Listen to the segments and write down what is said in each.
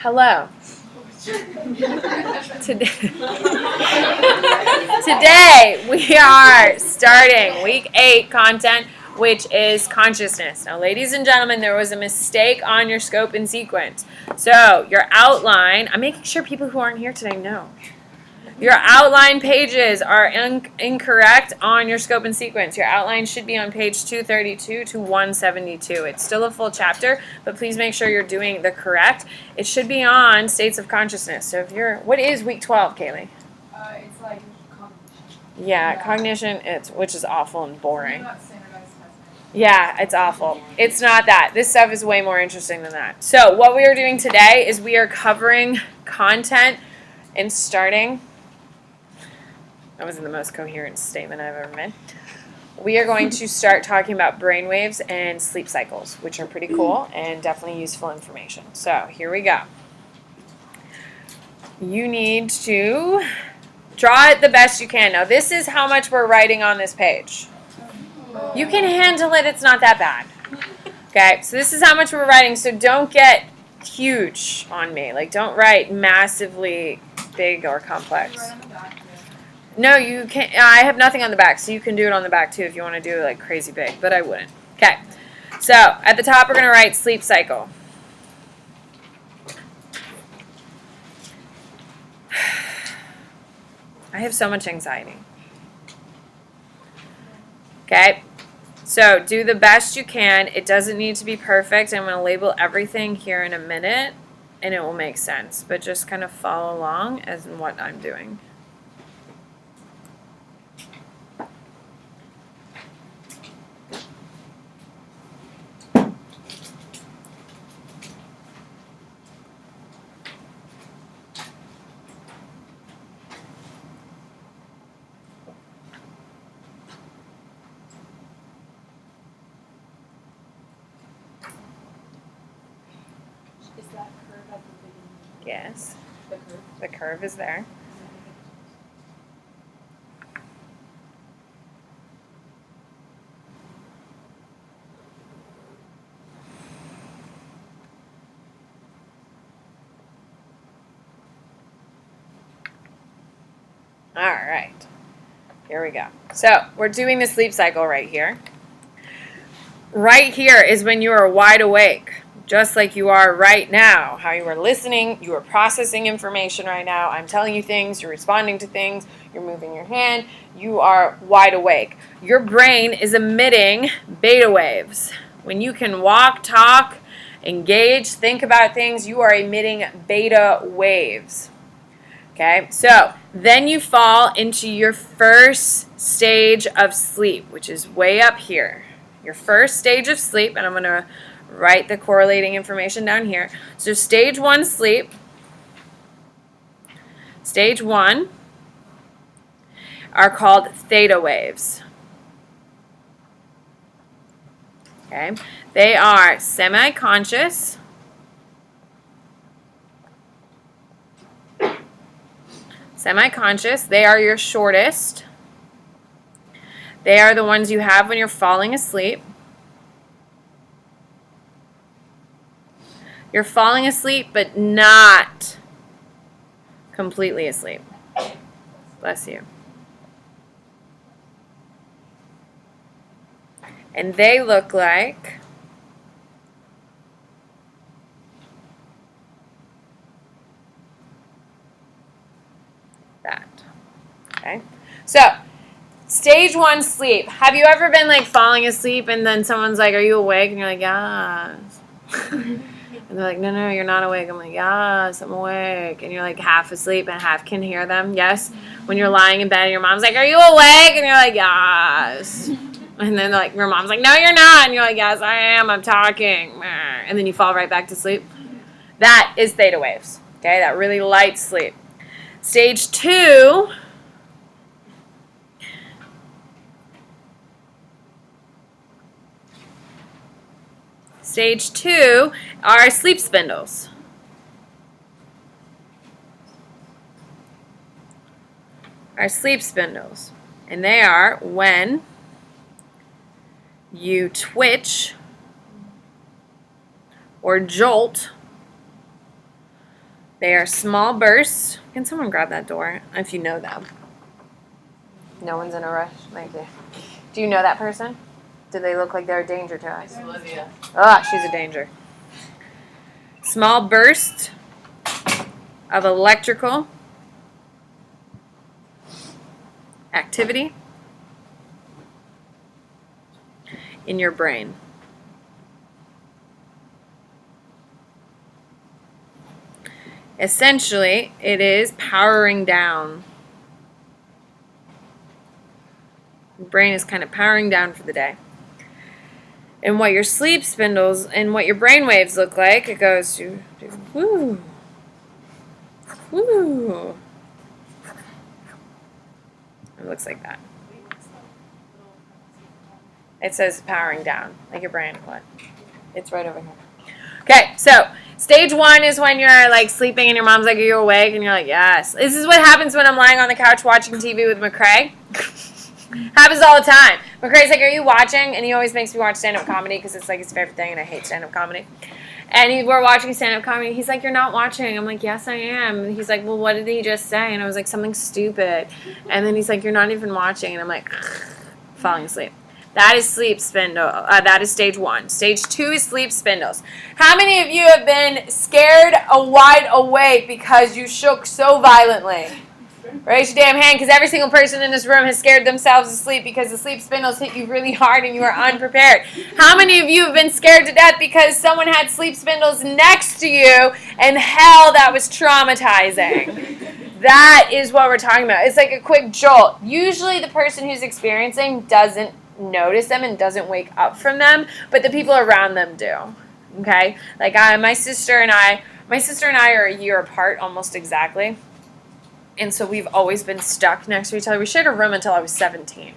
Hello. Today we are starting week 8 content, which is consciousness. Now, ladies and gentlemen, there was a mistake on your scope and sequence. So your outline, I'm making sure people who aren't here today know. Your outline pages are incorrect on your scope and sequence. Your outline should be on page 232 to 172. It's still a full chapter, but please make sure you're doing the correct. It should be on states of consciousness. So if you're, what is week 12, Kaylee? It's like cognition. Yeah, cognition, which is awful and boring. Yeah, it's awful. It's not that. This stuff is way more interesting than that. So what we are doing today is we are covering content and starting. That wasn't the most coherent statement I've ever made. We are going to start talking about brainwaves and sleep cycles, which are pretty cool and definitely useful information. So here we go. You need to draw it the best you can. Now, this is how much we're writing on this page. You can handle it. It's not that bad. Okay, so this is how much we're writing. So don't get huge on me. Like, don't write massively big or complex. No, you can't. I have nothing on the back, so you can do it on the back too if you want to do it like crazy big, but I wouldn't. Okay, so at the top we're going to write sleep cycle. I have so much anxiety. Okay, so do the best you can. It doesn't need to be perfect. I'm going to label everything here in a minute, and it will make sense, but just kind of follow along as in what I'm doing. Is that curve at the beginning? Yes, The curve? the curve is there. All right, here we go. So we're doing the sleep cycle right here. Right here is when you are wide awake, just like you are right now. How you are listening, you are processing information right now. I'm telling you things, you're responding to things, you're moving your hand, you are wide awake. Your brain is emitting beta waves. When you can walk, talk, engage, think about things, you are emitting beta waves. Okay, so then you fall into your first stage of sleep, which is way up here. Your first stage of sleep, and I'm going to write the correlating information down here. So stage 1 sleep, stage 1 are called theta waves. Okay, they are semi-conscious, they are your shortest. They are the ones you have when you're falling asleep. You're falling asleep, but not completely asleep. Bless you. And they look like that. Okay? So, stage 1 sleep. Have you ever been like falling asleep and then someone's like, "Are you awake?" And you're like, "Yes." And they're like, "No, you're not awake." I'm like, "Yes, I'm awake." And you're like half asleep and half can hear them. Yes. When you're lying in bed and your mom's like, "Are you awake?" And you're like, "Yes." And then like your mom's like, "No, you're not." And you're like, "Yes, I am. I'm talking." And then you fall right back to sleep. That is theta waves. Okay, that really light sleep. Stage 2. Stage 2 are sleep spindles. And they are when you twitch or jolt They are small bursts. Can someone grab that door if you know them? No one's in a rush. Thank you. Do you know that person? Do they look like they're a danger to us? Olivia. Ah, she's a danger. Small bursts of electrical activity in your brain. Essentially, it is powering down. Your brain is kind of powering down for the day. And what your sleep spindles and what your brain waves look like, it goes to woo, woo. It looks like that. It says powering down, like your brain. What? It's right over here. Okay, so stage 1 is when you're like sleeping and your mom's like, "Are you awake?" And you're like, "Yes." This is what happens when I'm lying on the couch watching TV with McCray. Happens all the time. McCray's like, "Are you watching?" And he always makes me watch stand-up comedy because it's like his favorite thing, and I hate stand-up comedy. And we're watching stand-up comedy. He's like, "You're not watching." I'm like, "Yes, I am." And he's like, "Well, what did he just say?" And I was like, "Something stupid." And then he's like, "You're not even watching." And I'm like, falling asleep. That is sleep spindle. That is stage 1. Stage 2 is sleep spindles. How many of you have been scared wide awake because you shook so violently? Raise your damn hand, because every single person in this room has scared themselves asleep because the sleep spindles hit you really hard and you are unprepared. How many of you have been scared to death because someone had sleep spindles next to you and hell, that was traumatizing? That is what we're talking about. It's like a quick jolt. Usually the person who's experiencing doesn't notice them and doesn't wake up from them, but the people around them do. Okay? Like my sister and I are a year apart almost exactly. And so we've always been stuck next to each other. We shared a room until I was 17.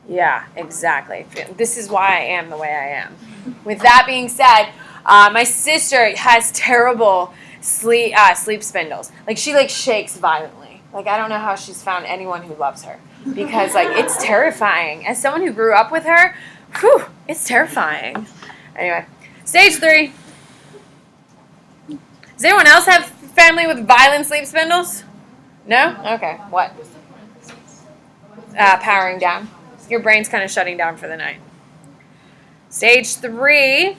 Yeah, exactly. This is why I am the way I am. With that being said, my sister has terrible sleep spindles. Like she shakes violently. Like I don't know how she's found anyone who loves her, because like it's terrifying. As someone who grew up with her, whew, it's terrifying. Anyway, stage 3. Does anyone else have family with violent sleep spindles? No? Okay. What? Powering down. Your brain's kind of shutting down for the night. Stage 3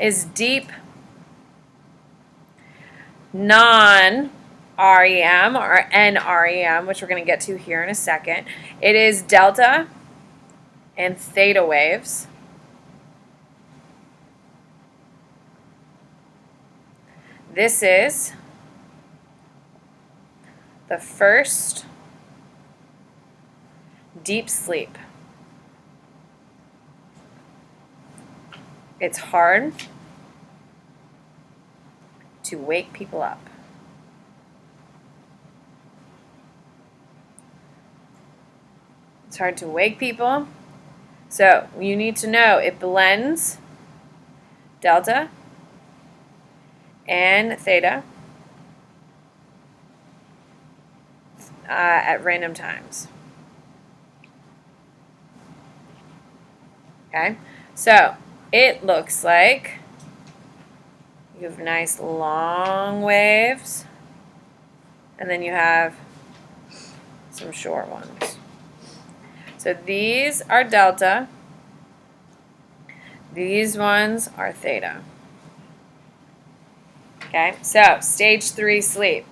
is deep non-REM or NREM, which we're going to get to here in a second. It is delta and theta waves. This is the first deep sleep. It's hard to wake people up. It's hard to wake people. So you need to know it blends delta and theta at random times. Okay, so it looks like you have nice long waves, and then you have some short ones. So these are delta, these ones are theta. Okay, so stage 3 sleep.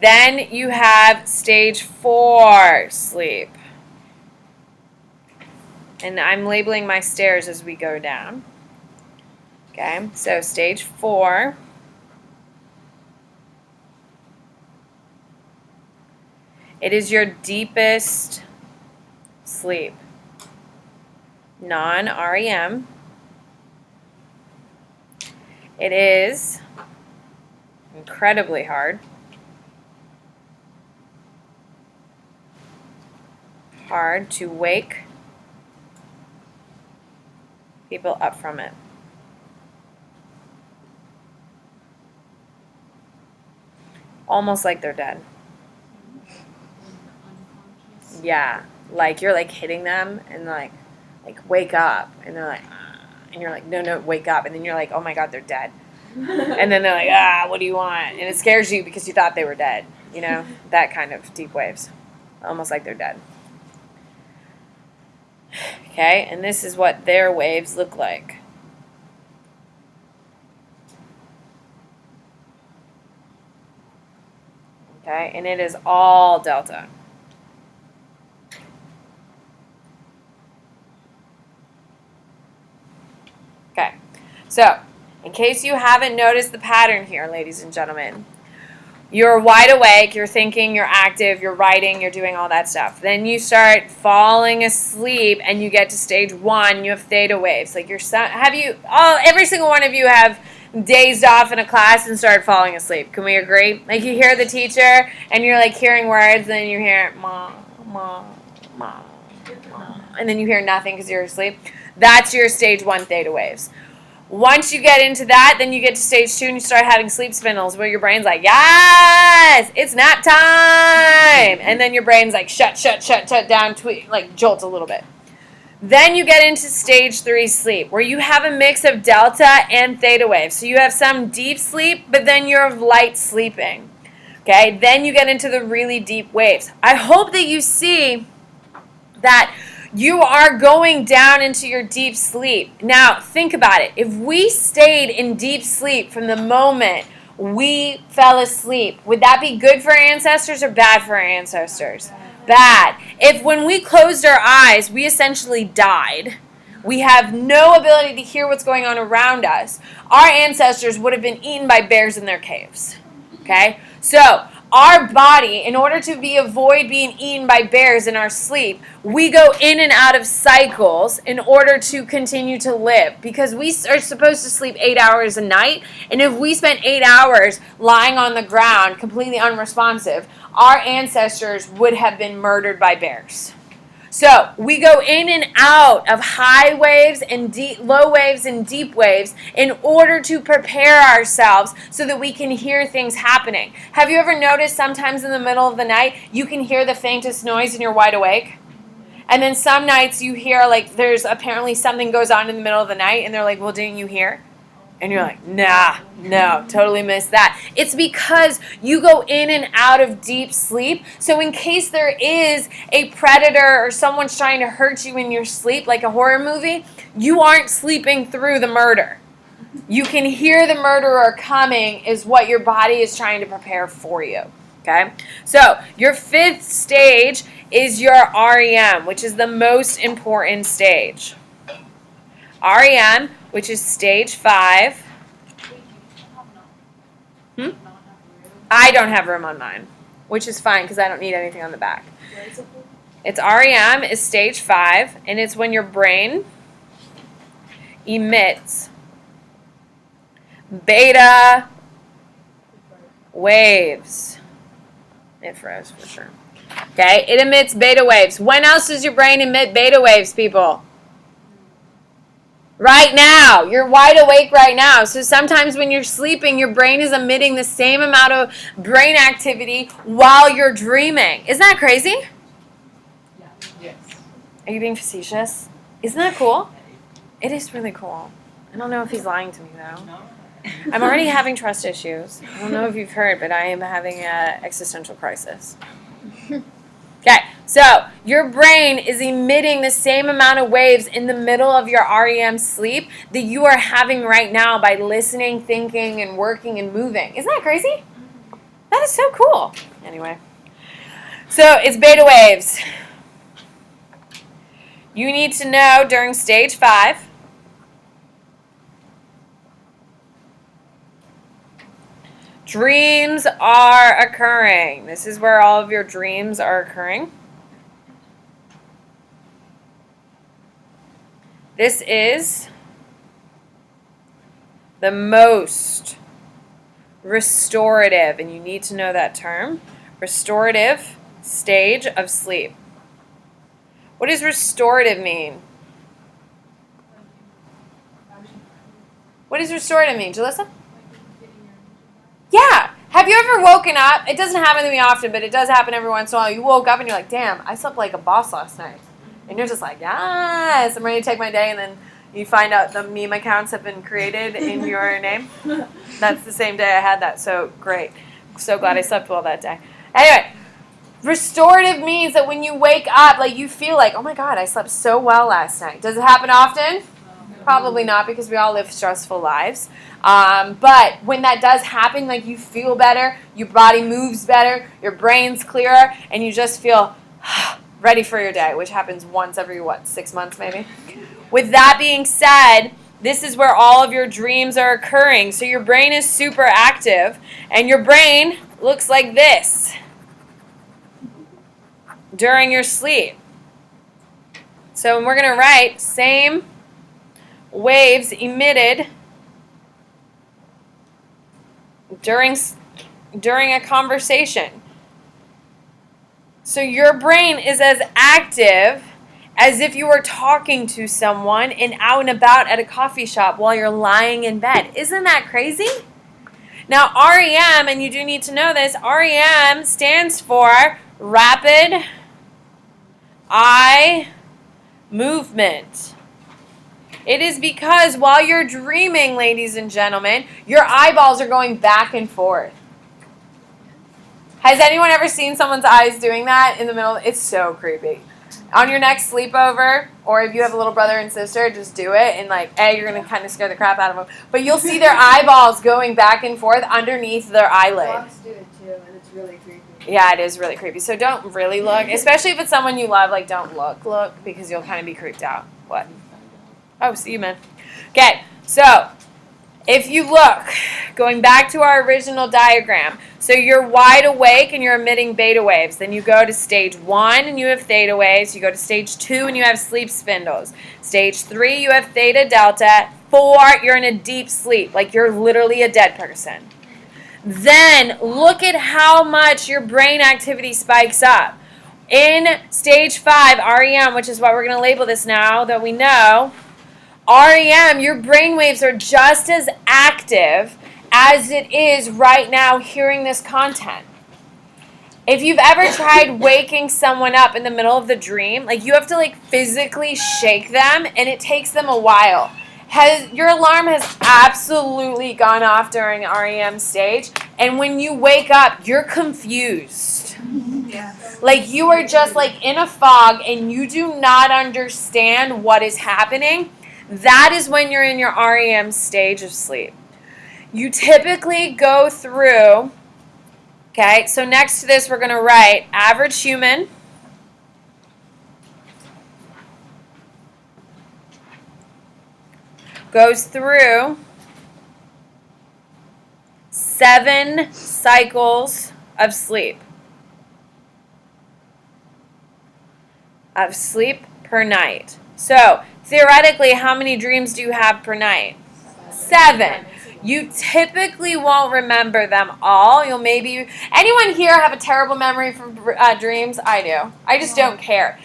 Then you have stage 4 sleep. And I'm labeling my stairs as we go down. Okay, so stage 4. It is your deepest sleep. Non-REM. It is incredibly hard. Hard to wake people up from it. Almost like they're dead. Yeah, like you're like hitting them and like wake up, and they're like, And you're like, no, wake up. And then you're like, oh my God, they're dead. And then they're like, what do you want? And it scares you because you thought they were dead. You know, that kind of deep waves. Almost like they're dead. Okay, and this is what their waves look like. Okay, and it is all delta. Okay, so in case you haven't noticed the pattern here, ladies and gentlemen, you're wide awake, you're thinking, you're active, you're writing, you're doing all that stuff. Then you start falling asleep and you get to stage 1, you have theta waves. Like every single one of you have dazed off in a class and started falling asleep. Can we agree? Like you hear the teacher and you're like hearing words and then you hear mom, mom, mom, mom, and then you hear nothing because you're asleep. That's your stage 1 theta waves. Once you get into that, then you get to stage 2 and you start having sleep spindles where your brain's like, yes, it's nap time. And then your brain's like, shut down, like jolt a little bit. Then you get into stage 3 sleep where you have a mix of delta and theta waves. So you have some deep sleep, but then you're light sleeping. Okay, then you get into the really deep waves. I hope that you see that you are going down into your deep sleep. Now, think about it. If we stayed in deep sleep from the moment we fell asleep, would that be good for our ancestors or bad for our ancestors? Bad. If when we closed our eyes, we essentially died, we have no ability to hear what's going on around us, our ancestors would have been eaten by bears in their caves. Okay? So, our body, in order to avoid being eaten by bears in our sleep, we go in and out of cycles in order to continue to live. Because we are supposed to sleep 8 hours a night, and if we spent 8 hours lying on the ground, completely unresponsive, our ancestors would have been murdered by bears. So we go in and out of high waves and low waves and deep waves in order to prepare ourselves so that we can hear things happening. Have you ever noticed sometimes in the middle of the night you can hear the faintest noise and you're wide awake? And then some nights you hear like there's apparently something goes on in the middle of the night and they're like, well, didn't you hear? And you're like, nah, no, totally missed that. It's because you go in and out of deep sleep. So in case there is a predator or someone's trying to hurt you in your sleep, like a horror movie, you aren't sleeping through the murder. You can hear the murderer coming is what your body is trying to prepare for you. Okay? So your 5th stage is your REM, which is the most important stage. REM, which is stage 5. I don't have room on mine, which is fine because I don't need anything on the back. It's REM is stage 5, and it's when your brain emits beta waves. It froze for sure. Okay, it emits beta waves. When else does your brain emit beta waves, people? Right now. You're wide awake right now. So sometimes when you're sleeping, your brain is emitting the same amount of brain activity while you're dreaming. Isn't that crazy? Yes. Are you being facetious? Isn't that cool? It is really cool. I don't know if he's lying to me, though. I'm already having trust issues. I don't know if you've heard, but I am having an existential crisis. Okay, so your brain is emitting the same amount of waves in the middle of your REM sleep that you are having right now by listening, thinking, and working and moving. Isn't that crazy? That is so cool. Anyway, so it's beta waves. You need to know during stage 5, dreams are occurring. This is where all of your dreams are occurring. This is the most restorative, and you need to know that term, restorative stage of sleep. What does restorative mean? What does restorative mean, Jalissa? Yeah. Have you ever woken up? It doesn't happen to me often, but it does happen every once in a while. You woke up and you're like, damn, I slept like a boss last night. And you're just like, yes, I'm ready to take my day. And then You find out the meme accounts have been created in your name. That's the same day I had that, so great. So glad I slept well that day. Anyway, restorative means that when you wake up, like you feel like, oh my God, I slept so well last night. Does it happen often? Probably not, because we all live stressful lives. But when that does happen, like you feel better, your body moves better, your brain's clearer, and you just feel ready for your day, which happens once every, 6 months maybe? With that being said, this is where all of your dreams are occurring. So your brain is super active, and your brain looks like this during your sleep. So we're going to write same waves emitted during a conversation. So your brain is as active as if you were talking to someone and out and about at a coffee shop while you're lying in bed. Isn't that crazy? Now REM, and you do need to know this, REM stands for rapid eye movement. It is because while you're dreaming, ladies and gentlemen, your eyeballs are going back and forth. Has anyone ever seen someone's eyes doing that in the middle? It's so creepy. On your next sleepover, or if you have a little brother and sister, just do it. And you're going to kind of scare the crap out of them. But you'll see their eyeballs going back and forth underneath their eyelid. Dogs do it too, and it's really creepy. Yeah, it is really creepy. So don't really look, especially if it's someone you love. Don't look, because you'll kind of be creeped out. What? Oh, see you, man. Okay, so if you look, going back to our original diagram, so you're wide awake and you're emitting beta waves. Then you go to stage 1 and you have theta waves. You go to stage 2 and you have sleep spindles. Stage 3, you have theta delta. 4, you're in a deep sleep, like you're literally a dead person. Then look at how much your brain activity spikes up. In stage 5, REM, which is what we're going to label this now that we know, REM, your brain waves are just as active as it is right now hearing this content. If you've ever tried waking someone up in the middle of the dream, you have to physically shake them, and it takes them a while. Your alarm has absolutely gone off during REM stage, and when you wake up, you're confused. Yeah. You are just in a fog, and you do not understand what is happening. That is when you're in your REM stage of sleep. You typically go through, okay, so next to this we're going to write average human goes through 7 cycles of sleep. Of sleep per night. So, theoretically, how many dreams do you have per night? 7. You typically won't remember them all. You'll maybe... Anyone here have a terrible memory for dreams? I do. I just don't care.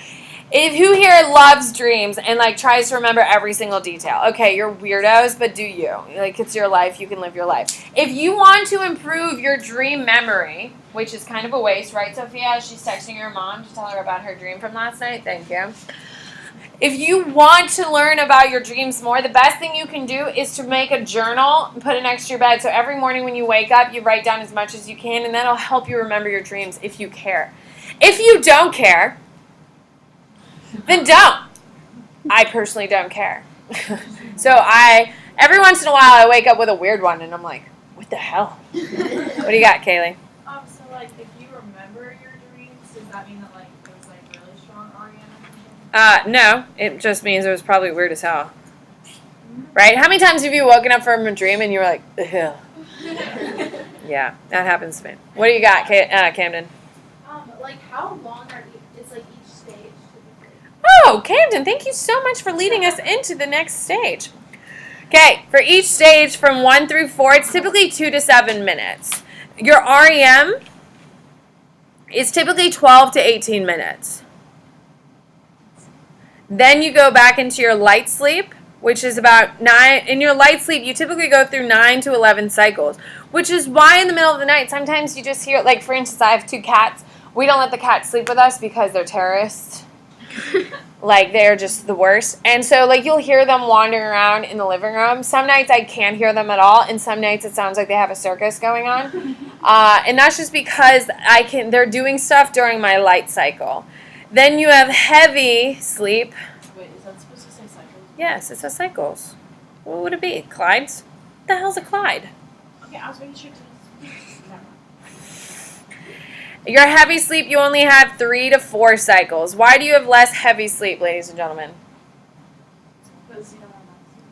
Who here loves dreams and tries to remember every single detail? Okay, you're weirdos, but do you? It's your life. You can live your life. If you want to improve your dream memory, which is kind of a waste, right, Sophia? She's texting her mom to tell her about her dream from last night. Thank you. If you want to learn about your dreams more, the best thing you can do is to make a journal and put it next to your bed. So every morning when you wake up, you write down as much as you can, and that'll help you remember your dreams if you care. If you don't care, then don't. I personally don't care. So every once in a while, I wake up with a weird one, and I'm like, what the hell? What do you got, Kaylee? So if you remember your dreams, does that mean that it was really strong REM or something? No. It just means it was probably weird as hell. Right? How many times have you woken up from a dream and you were like, ugh? Yeah, that happens to me. What do you got, Camden? How long is each stage typically? Oh, Camden, thank you so much for leading us into the next stage. Okay, for each stage from 1 through 4, it's typically 2 to 7 minutes. Your REM is typically 12 to 18 minutes. Then you go back into your light sleep, which is about 9. In your light sleep, you typically go through 9 to 11 cycles, which is why in the middle of the night, sometimes you just hear, for instance, I have 2 cats. We don't let the cats sleep with us because they're terrorists. Like, they're just the worst. And so, like, you'll hear them wandering around in the living room. Some nights I can't hear them at all, and some nights it sounds like they have a circus going on. And that's just because they're doing stuff during my light cycle. Then you have heavy sleep. Wait, is that supposed to say cycles? Yes, it says cycles. What would it be? Clyde's? What the hell's a Clyde? Okay, I was making sure to. Your heavy sleep, you only have 3 to 4 cycles. Why do you have less heavy sleep, ladies and gentlemen? Because you don't have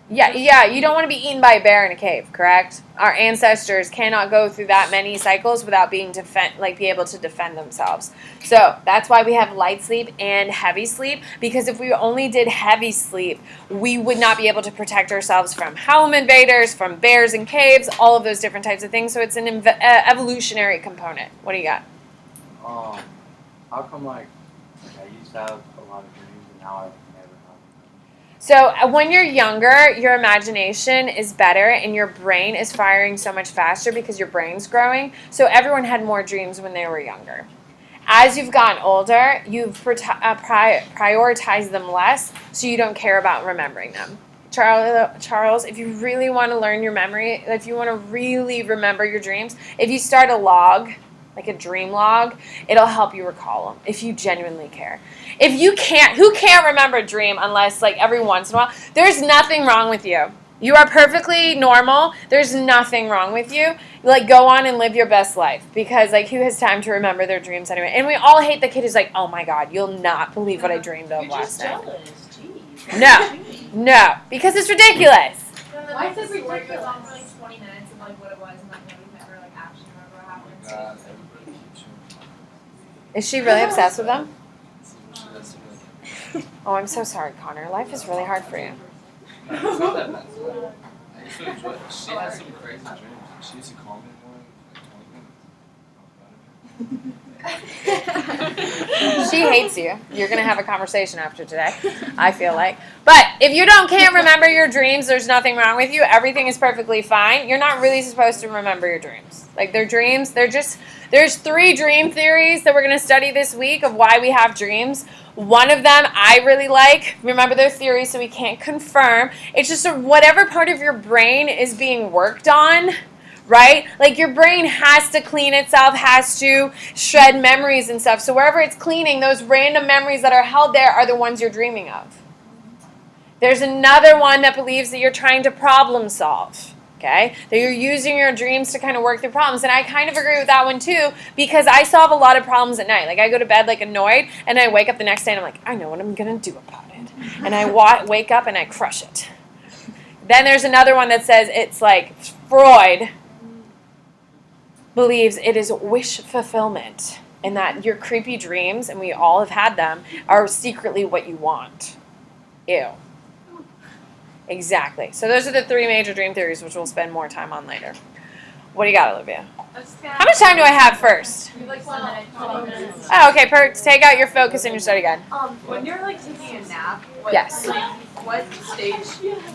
that. Yeah, you don't want to be eaten by a bear in a cave, correct? Our ancestors cannot go through that many cycles without being be able to defend themselves. So that's why we have light sleep and heavy sleep, because if we only did heavy sleep, we would not be able to protect ourselves from home invaders, from bears in caves, all of those different types of things. So it's an evolutionary component. What do you got? How come I used to have a lot of dreams and now I never have them? So when you're younger, your imagination is better and your brain is firing so much faster because your brain's growing. So everyone had more dreams when they were younger. As you've gotten older, you've prioritized them less, so you don't care about remembering them. Charles, if you really want to learn your memory, if you want to really remember your dreams, if you start a log, like a dream log, it'll help you recall them if you genuinely care. If you can't, who can't remember a dream unless like every once in a while? There's nothing wrong with you. You are perfectly normal. There's nothing wrong with you. Like, go on and live your best life, because like who has time to remember their dreams anyway? And we all hate the kid who's like, oh my God, you'll not believe what I dreamed of last night. You're just jealous. No, because it's ridiculous. Why is it ridiculous? Goes on for like 20 minutes of like what it was and like nobody can ever like actually remember what happened. God, everybody keeps showing. Is she really obsessed with them? She doesn't Oh, I'm so sorry, Connor. Life is really hard for you. it's not that bad. I used to enjoy it. She had some crazy dreams. She used to call me in the morning, like 20 minutes. She hates you. You're going to have a conversation after today, I feel like. But if you can't remember your dreams, there's nothing wrong with you. Everything is perfectly fine. You're not really supposed to remember your dreams. Like, they're dreams. There's 3 dream theories that we're going to study this week of why we have dreams. One of them I really like. Remember, their theories, so we can't confirm. It's just whatever part of your brain is being worked on, right? Like, your brain has to clean itself, has to shred memories and stuff. So wherever it's cleaning, those random memories that are held there are the ones you're dreaming of. There's another one that believes that you're trying to problem solve. Okay? That you're using your dreams to kind of work through problems. And I kind of agree with that one too, because I solve a lot of problems at night. Like, I go to bed like annoyed, and I wake up the next day and I'm like, I know what I'm going to do about it. And I wake up and I crush it. Then there's another one that says it's like Freud believes it is wish fulfillment, and that your creepy dreams, and we all have had them, are secretly what you want. Ew. Exactly. So those are the 3 major dream theories, which we'll spend more time on later. What do you got, Olivia? How much time do I have first? Like 12 minutes. Oh, okay, Perks, take out your focus and your study guide. When you're like taking a nap, Yes. what stage?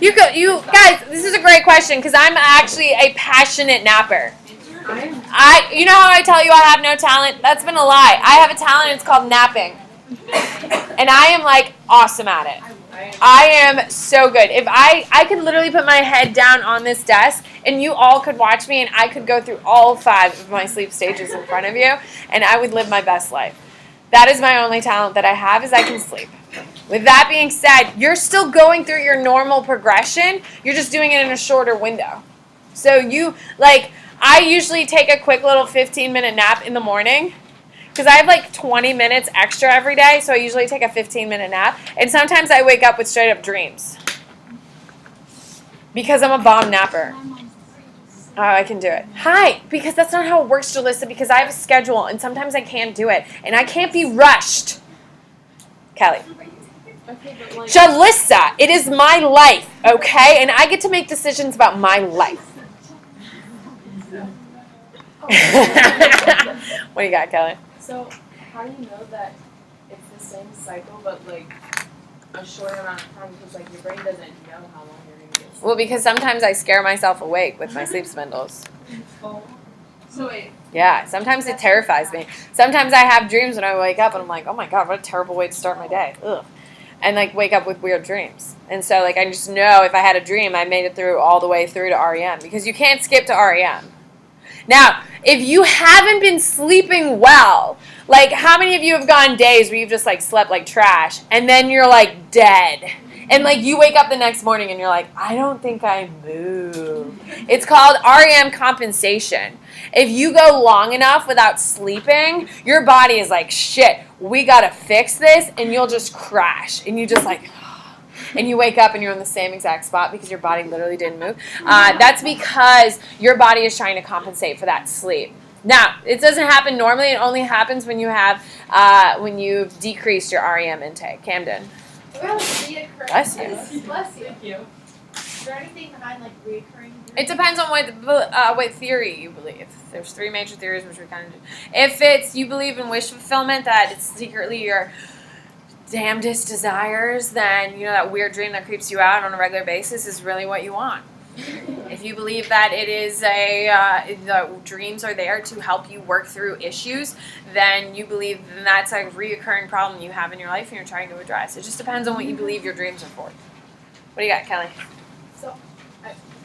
You guys, this is a great question, because I'm actually a passionate napper. You know how I tell you I have no talent? That's been a lie. I have a talent, it's called napping. And I am like awesome at it. I am so good. If I could literally put my head down on this desk and you all could watch me and I could go through all 5 of my sleep stages in front of you and I would live my best life. That is my only talent that I have, is I can sleep. With that being said, you're still going through your normal progression. You're just doing it in a shorter window. So I usually take a quick little 15-minute nap in the morning, because I have like 20 minutes extra every day, so I usually take a 15-minute nap. And sometimes I wake up with straight up dreams, because I'm a bomb napper. Oh, I can do it. Hi, because that's not how it works, Jalissa, because I have a schedule, and sometimes I can't do it, and I can't be rushed. Kelly. Okay, but like, Jalissa, it is my life, okay? And I get to make decisions about my life. What do you got, Kelly? so how do you know that it's the same cycle, but like a shorter amount of time? Because like your brain doesn't know how long you're gonna get. Well, because sometimes I scare myself awake with my sleep spindles. So wait. Yeah, sometimes it terrifies me. Sometimes I have dreams when I wake up and I'm like, oh my God, what a terrible way to start my day. Ugh. and like wake up with weird dreams. And so like I just know if I had a dream, I made it through all the way through to REM because you can't skip to REM. Now, if you haven't been sleeping well, like how many of you have gone days where you've just like slept like trash and then you're like dead? And like you wake up the next morning and you're like, I don't think I moved. It's called REM compensation. If you go long enough without sleeping, your body is like, shit, we gotta fix this, and you'll just crash. And you just like, and you wake up and you're in the same exact spot because your body literally didn't move. That's because your body is trying to compensate for that sleep. Now, it doesn't happen normally. It only happens when you have when you've decreased your REM intake. Camden. Well, reoccurring. Bless you. Bless you. Thank you. Is there anything behind like reoccurring? It depends on what theory you believe. There's 3 major theories, which we kind of do. If it's you believe in wish fulfillment, that it's secretly your damnedest desires, then you know that weird dream that creeps you out on a regular basis is really what you want. If you believe that it is the dreams are there to help you work through issues, then you believe that's a reoccurring problem you have in your life and you're trying to address. It just depends on what you believe your dreams are for. What do you got, Kelly? So,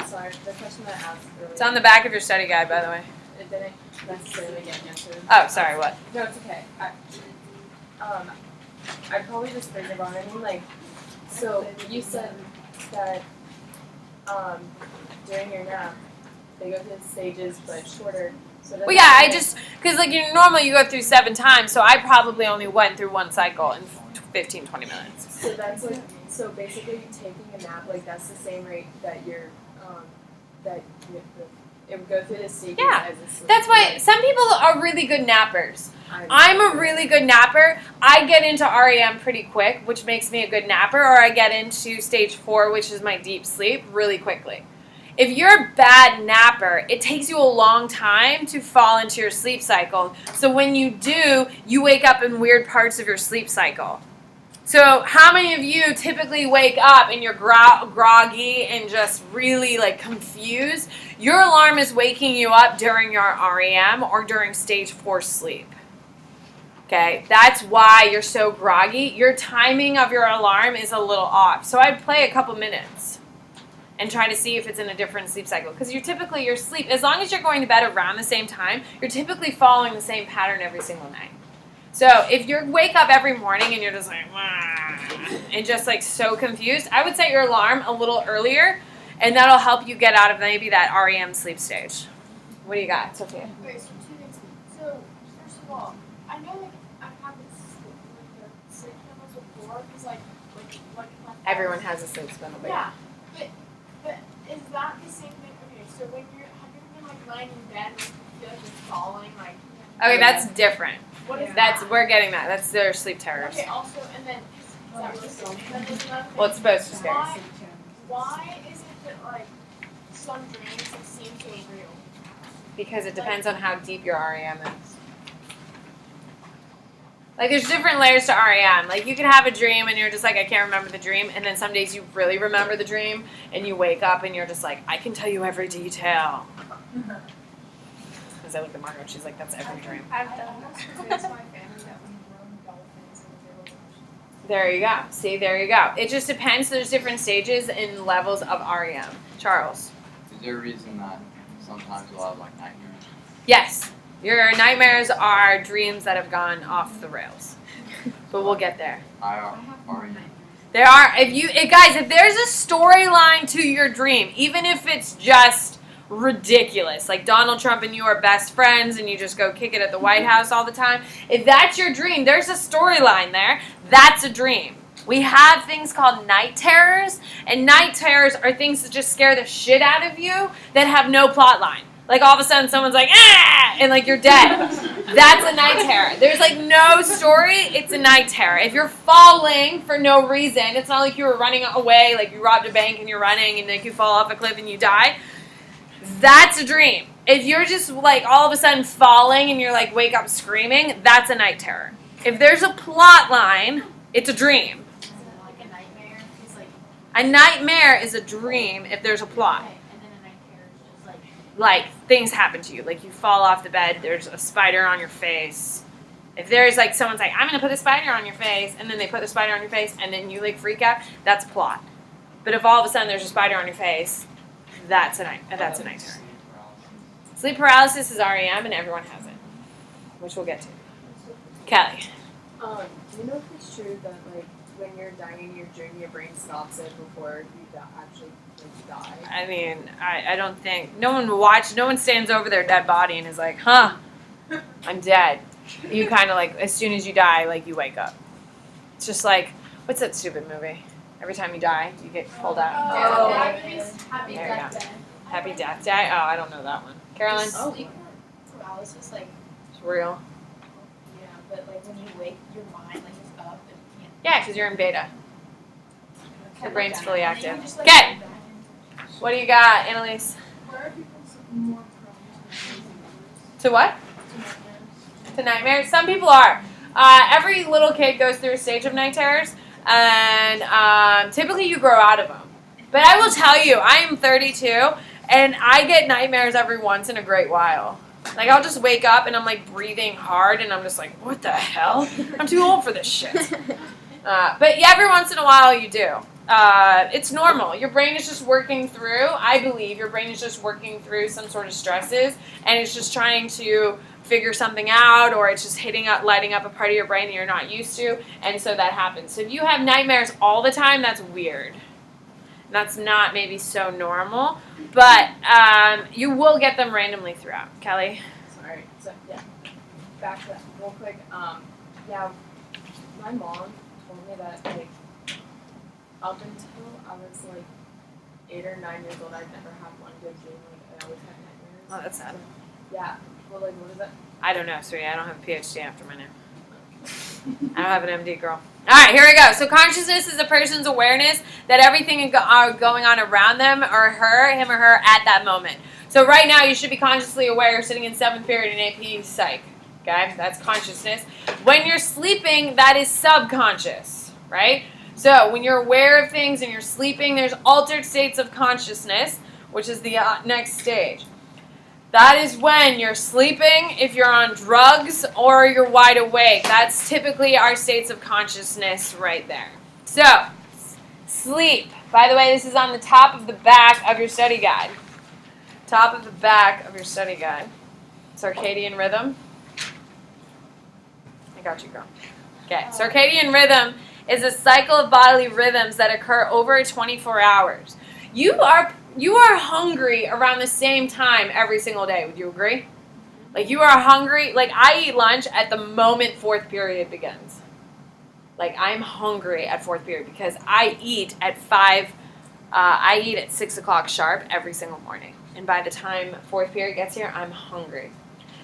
sorry, the question that I asked earlier. It's on the back of your study guide, by the way. It didn't necessarily get answered. Oh, sorry, what? No, it's okay. I probably just thinking about it. I mean, like, so you said that during your nap, they go through the stages, but shorter. So Well, yeah, I just, because like normally you go through 7 times, so I probably only went through one cycle in 15, 20 minutes. So that's like, so basically taking a nap, like that's the same rate that you're, it would go through the stages Yeah, as a sleep. That's why some people are really good nappers. I'm a really good napper. I get into REM pretty quick, which makes me a good napper, or I get into stage 4, which is my deep sleep, really quickly. If you're a bad napper, it takes you a long time to fall into your sleep cycle. So when you do, you wake up in weird parts of your sleep cycle. So how many of you typically wake up and you're groggy and just really like confused? Your alarm is waking you up during your REM or during stage 4 sleep. Okay, that's why you're so groggy. Your timing of your alarm is a little off. So I'd play a couple minutes and try to see if it's in a different sleep cycle. Because your sleep, as long as you're going to bed around the same time, you're typically following the same pattern every single night. So if you wake up every morning and you're just like, and just like so confused, I would set your alarm a little earlier, and that'll help you get out of maybe that REM sleep stage. What do you got, Sophia? Okay, so 2 things. So first of all, I know like I've had this like the sleep spindles before because like my Everyone has a sleep spindle, but yeah. But is that the same thing? Okay, so when have you ever been like lying in bed and you feel like you're falling like? Okay, that's different. What is We're getting that. That's their sleep terrors. Okay, also and then is that really scary? That is another thing. Well, it's supposed to scare you. Why is it that like some dreams like, seem so real? Because it depends on how deep your REM is. Like, there's different layers to REM. Like, you can have a dream and you're just like, I can't remember the dream. And then some days you really remember the dream and you wake up and you're just like, I can tell you every detail. Because I looked at Margaret, she's like, that's every dream. I've done almost convinced my family that we roamed dolphins and they were delicious. There you go. See, there you go. It just depends. There's different stages and levels of REM. Charles. Is there a reason that sometimes you'll have like nightmares? Yes. Your nightmares are dreams that have gone off the rails. But we'll get there. There are, if there's a storyline to your dream, even if it's just ridiculous, like Donald Trump and you are best friends and you just go kick it at the White House all the time, if that's your dream, there's a storyline there, that's a dream. We have things called night terrors, and night terrors are things that just scare the shit out of you that have no plot line. Like all of a sudden someone's like, ah, and like you're dead. That's a night terror. There's like no story, it's a night terror. If you're falling for no reason, it's not like you were running away, like you robbed a bank and you're running and then you fall off a cliff and you die. That's a dream. If you're just like all of a sudden falling and you're like wake up screaming, that's a night terror. If there's a plot line, it's a dream. Is it like a nightmare? It's like A nightmare is a dream if there's a plot. okay, and then a night terror is just like Like things happen to you, like you fall off the bed, there's a spider on your face, If there's like someone's like, I'm gonna put a spider on your face, and then they put the spider on your face, and then you like freak out, that's plot. But if all of a sudden there's a spider on your face, that's a nightmare. Sleep paralysis is REM, and everyone has it, which we'll get to. Kelly. Do you know if it's true that like when you're dying in your dream, your brain stops it before you actually die? I mean, I don't think no one stands over their dead body and is like, huh, I'm dead. You kind of like, as soon as you die, like you wake up. It's just like, what's that stupid movie? Every time you die, you get pulled out. Oh, yeah. Happy There you Death go. Day. Happy Death Day? Oh, I don't know that one. Carolyn? Sleep paralysis, like, It's real. yeah, but like when you wake, your mind like is up and you can't. Yeah, because you're in beta. Your brain's fully And then you active. just, like, Okay. go back What do you got, Annalise? Where are people more prone To what? to nightmares? To nightmares? Some people are. Every little kid goes through a stage of night terrors, and typically you grow out of them. But I will tell you, I am 32, and I get nightmares every once in a great while. Like, I'll just wake up, and I'm, like, breathing hard, and I'm just like, what the hell? I'm too old for this shit. But yeah, every once in a while you do. It's normal. Your brain is just working through, I believe, your brain is just working through some sort of stresses, and it's just trying to figure something out, or it's just lighting up a part of your brain that you're not used to, and so that happens. So if you have nightmares all the time, that's weird. That's not maybe so normal, but you will get them randomly throughout. Kelly? Sorry. So yeah, back to that real quick. Yeah, my mom told me that like up until I was like 8 or 9 years old, I'd never had one good dream. Like I always had nightmares. Oh, that's sad. So, yeah. Well, like what is that? I don't know, sweetie. I don't have a PhD after my name. I don't have an MD, girl. All right, here we go. So consciousness is a person's awareness that everything is going on around them or him or her at that moment. So right now you should be consciously aware you're sitting in 7th period in AP Psych. Okay, that's consciousness. When you're sleeping, that is subconscious, right? So when you're aware of things and you're sleeping, there's altered states of consciousness, which is the next stage. That is when you're sleeping, if you're on drugs, or you're wide awake. That's typically our states of consciousness right there. So, sleep. By the way, this is on the top of the back of your study guide. Top of the back of your study guide. Circadian rhythm. I got you, girl. Okay, circadian rhythm is a cycle of bodily rhythms that occur over 24 hours. You are hungry around the same time every single day. Would you agree? Like you are hungry. Like I eat lunch at the moment 4th period begins. Like I'm hungry at 4th period because I eat at 5. I eat at 6 o'clock sharp every single morning. And by the time 4th period gets here, I'm hungry.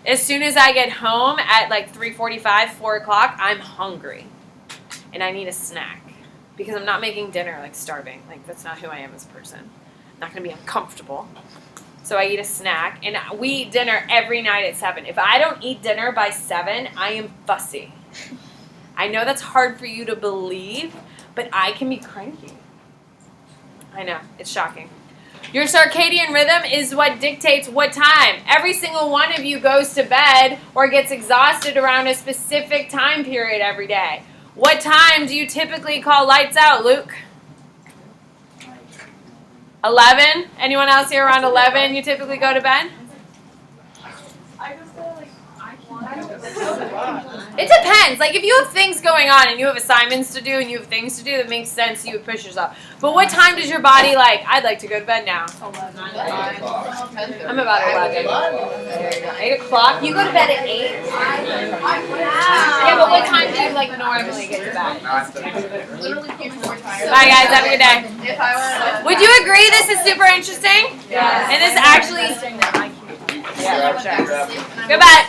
As soon as I get home at like 3:45, 4 o'clock, I'm hungry. And I need a snack. Because I'm not making dinner like starving. Like that's not who I am as a person. I'm not going to be uncomfortable. So I eat a snack. And we eat dinner every night at 7. If I don't eat dinner by 7, I am fussy. I know that's hard for you to believe, but I can be cranky. I know. It's shocking. Your circadian rhythm is what dictates what time. Every single one of you goes to bed or gets exhausted around a specific time period every day. What time do you typically call lights out, Luke? 11? Anyone else here around 11 you typically go to bed? I just feel like It depends. Like if you have things going on and you have assignments to do and you have things to do, that makes sense. You would push yourself. But what time does your body like? I'd like to go to bed now. I'm about 11. There you go. 8 o'clock. You go to bed at 8. Yeah, but what time do you like normally get to bed? Bye guys. Have a good day. Would you agree this is super interesting? Yeah. And this actually. Yeah, for sure. Goodbye.